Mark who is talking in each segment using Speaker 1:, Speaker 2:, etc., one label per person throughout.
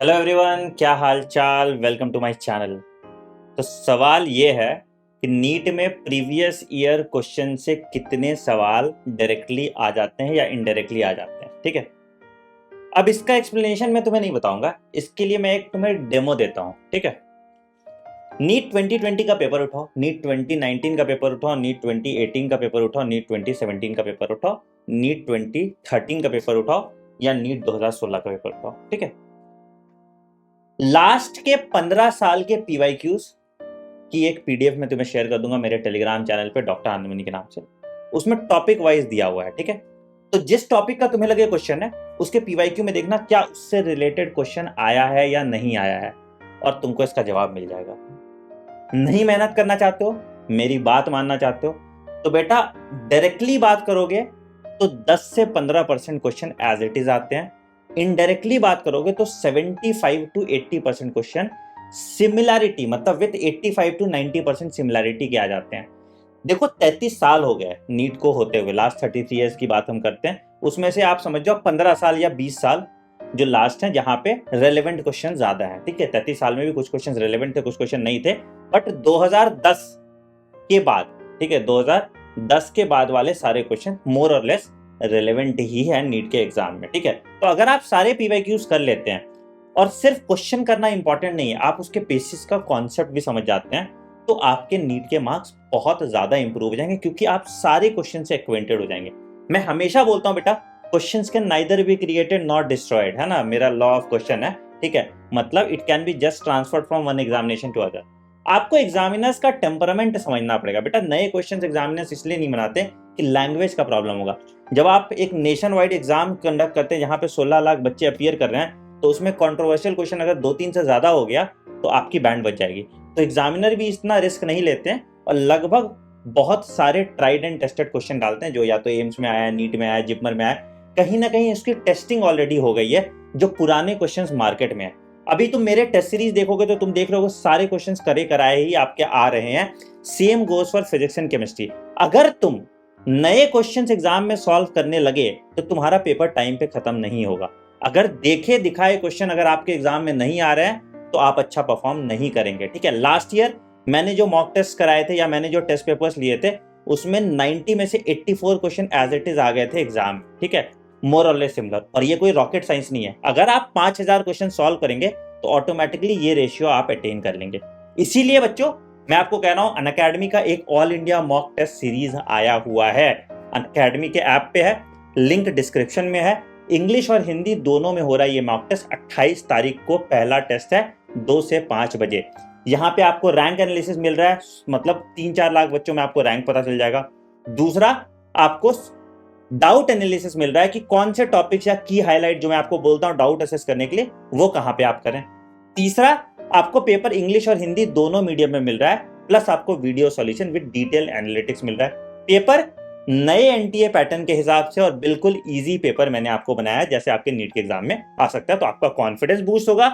Speaker 1: Hello everyone, क्या हाल चाल। Welcome to my channel. तो सवाल ये है कि नीट में प्रीवियस ईयर क्वेश्चन से कितने सवाल डायरेक्टली आ जाते हैं या इनडायरेक्टली आ जाते हैं। ठीक है, अब इसका एक्सप्लेनेशन मैं तुम्हें नहीं बताऊंगा, इसके लिए मैं एक तुम्हें डेमो देता हूं। ठीक है, नीट 2020 का पेपर उठाओ, नीट 2019 का पेपर उठाओ, नीट 2018 का पेपर उठाओ, नीट 2017 का पेपर उठाओ, नीट 2013 का पेपर उठाओ या नीट 2016 का पेपर उठाओ। ठीक है, लास्ट के 15 साल के पीवाईक्यूज की एक पीडीएफ में तुम्हें शेयर कर दूंगा मेरे टेलीग्राम चैनल पे डॉक्टर आनंदमणि के नाम से। उसमें टॉपिक वाइज दिया हुआ है। ठीक है, तो जिस टॉपिक का तुम्हें लगे क्वेश्चन है उसके पीवाईक्यू में देखना क्या उससे रिलेटेड क्वेश्चन आया है या नहीं आया है, और तुमको इसका जवाब मिल जाएगा। नहीं मेहनत करना चाहते हो, मेरी बात मानना चाहते हो, तो बेटा डायरेक्टली बात करोगे तो 10 से 15% क्वेश्चन एज इट इज आते हैं। इनडायरेक्टली बात करोगे तो 75 to 80% क्वेश्चन सिमिलैरिटी, मतलब विद 85 to 90% सिमिलैरिटी के आ जाते हैं। देखो 33 साल हो गए नीट को होते हुए, लास्ट 33 ईयर्स की बात हम करते हैं, उसमें से आप समझ जाओ 15 साल या 20 साल जो लास्ट हैं जहां पे रेलेवेंट क्वेश्चन ज्यादा है। ठीक है, 33 साल में भी कुछ क्वेश्चन रेलेवेंट थे, कुछ क्वेश्चन नहीं थे, बट 2010 के बाद, ठीक है, 2010 के बाद वाले सारे क्वेश्चन मोर और लेस रेलेवेंट ही है नीट के एग्जाम में। ठीक है, तो अगर आप सारे पीवाईक्यूज कर लेते हैं और सिर्फ क्वेश्चन करना इंपॉर्टेंट नहीं है, आप उसके बेसिस का कॉन्सेप्ट भी समझ जाते हैं, तो आपके नीट के मार्क्स बहुत ज्यादा इंप्रूव हो जाएंगे, क्योंकि आप सारे क्वेश्चन से एक्वेंटेड हो जाएंगे। मैं हमेशा बोलता हूं बेटा, questions can neither be created not destroyed, है ना, मेरा लॉ ऑफ क्वेश्चन है। ठीक है, मतलब it can be just transferred from one examination to other. आपको एग्जामिनर्स का टेम्परामेंट समझना पड़ेगा बेटा। नए क्वेश्चंस एग्जामिनर्स इसलिए नहीं बनाते कि लैंग्वेज का प्रॉब्लम होगा। जब आप एक नेशन वाइड एग्जाम कंडक्ट करते हैं जहां पे 16 लाख बच्चे अपीयर कर रहे हैं, तो उसमें कंट्रोवर्शियल क्वेश्चन अगर 2-3 से ज्यादा हो गया तो आपकी बैंड बच जाएगी। तो एग्जामिनर भी इतना रिस्क नहीं लेते हैं और लगभग बहुत सारे ट्राइड एंड टेस्टेड क्वेश्चन डालते हैं, जो या तो एम्स में आया, नीट में आया, जिपमर में आया, कहीं ना कहीं इसकी टेस्टिंग ऑलरेडी हो गई है जो पुराने क्वेश्चंस मार्केट में है। अभी तुम मेरे टेस्ट सीरीज देखोगे तो तुम देख रहे हो सारे क्वेश्चंस करे कराए ही आपके आ रहे हैं। Same goes for physics and chemistry. अगर तुम नए क्वेश्चंस एग्जाम में सॉल्व करने लगे तो तुम्हारा पेपर टाइम पे खत्म नहीं होगा। अगर देखे दिखाए क्वेश्चन अगर आपके एग्जाम में नहीं आ रहे हैं तो आप अच्छा परफॉर्म नहीं करेंगे। ठीक है, लास्ट ईयर मैंने जो मॉक टेस्ट कराए थे या मैंने जो टेस्ट पेपर्स लिए थे उसमें 90 में से 84 क्वेश्चन एज इट इज आ गए थे एग्जाम। ठीक है, मोर और लेस सिमिलर, और ये कोई रॉकेट साइंस नहीं है। अगर आप 5000 क्वेश्चन सॉल्व करेंगे तो ऑटोमेटिकली ये रेशियो आप अटेन कर लेंगे। इसीलिए बच्चों मैं आपको कह रहा हूं, अनअकैडमी का एक all India mock test series आया हुआ है। अनअकैडमी के ऐप पे है, लिंक डिस्क्रिप्शन में है। इंग्लिश और हिंदी दोनों में हो रहा है ये मॉक टेस्ट। 28 तारीख को पहला टेस्ट है 2 से 5 बजे। यहाँ पे आपको रैंक एनालिसिस मिल रहा है, मतलब 3-4 लाख बच्चों में आपको रैंक पता चल जाएगा। दूसरा, आपको डाउट एनालिसिस मिल रहा है कि कौन से टॉपिक्स या की हाईलाइट जो मैं आपको बोलता हूं डाउट असेस करने के लिए, वो कहां पे आप करें। तीसरा, आपको पेपर इंग्लिश और हिंदी दोनों मीडियम में मिल रहा है, प्लस आपको video solution with detail analytics मिल रहा है। पेपर नए एनटीए पैटर्न के हिसाब से और बिल्कुल इजी पेपर मैंने आपको बनाया जैसे आपके नीट के एग्जाम में आ सकता है। तो आपका कॉन्फिडेंस बूस्ट होगा,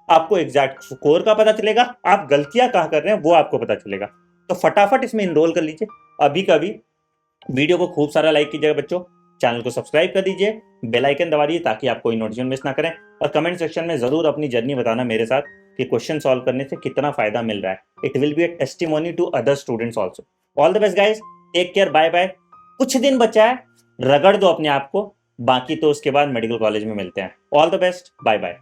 Speaker 1: आपको एग्जैक्ट स्कोर का पता चलेगा, आप गलतियां कहां कर रहे हैं वो आपको पता चलेगा। तो फटाफट इसमें इनरोल कर लीजिए अभी का अभी। वीडियो को खूब सारा लाइक कीजिएगा बच्चों, चैनल को सब्सक्राइब कर दीजिए, बेल आइकन दबा दीजिए ताकि आप कोई नोटिफिकेशन मिस ना करें, और कमेंट सेक्शन में जरूर अपनी जर्नी बताना मेरे साथ कि क्वेश्चन सॉल्व करने से कितना फायदा मिल रहा है। It will be a testimony to other students also. All the best guys, take care, bye bye. कुछ दिन बचा है, रगड़ दो अपने आप को, बाकी तो उसके बाद मेडिकल कॉलेज में मिलते हैं। All the best, bye bye.